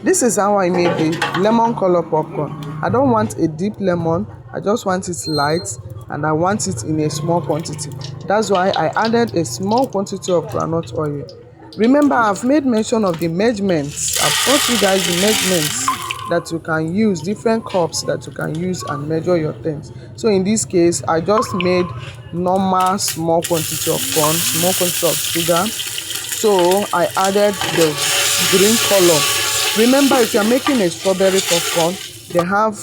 This is how I made the lemon color popcorn. I don't want a deep lemon, I just want it light, and I want it in a small quantity. That's why I added a small quantity of groundnut oil. Remember, I've made mention of the measurements. I've taught you guys the measurements that you can use, different cups that you can use and measure your things. So in this case, I just made normal small quantity of corn, small quantity of sugar. So I added the green color. Remember, if you're making a strawberry popcorn, they have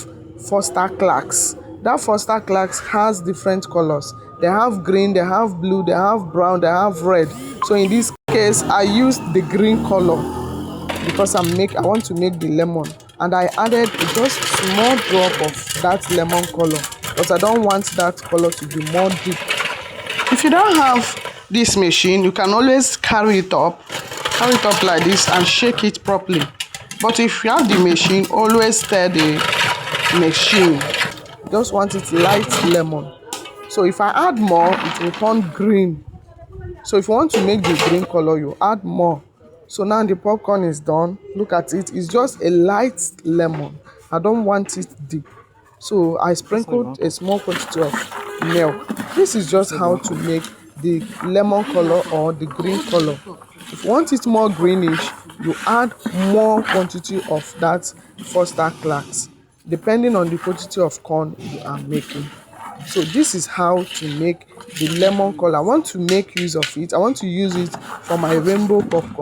Foster Clarks. That Foster Clarks has different colors. They have green, they have blue, they have brown, they have red. So in this case, I used the green color because I want to make the lemon, and I added just small drop of that lemon color because I don't want that color to be more deep. If you don't have this machine, you can always carry it up like this and shake it properly. But if you have the machine, always stir the machine. Just want it light lemon. So if I add more, it will turn green. So if you want to make the green color, you add more. So now the popcorn is done. Look at it. It's just a light lemon. I don't want it deep. So I sprinkled a small quantity of milk. This is just how to make the lemon color or the green color. If you want it more greenish, you add more quantity of that Foster Clarks, depending on the quantity of corn you are making. So this is how to make the lemon color. I want to make use of it. I want to use it for my rainbow popcorn.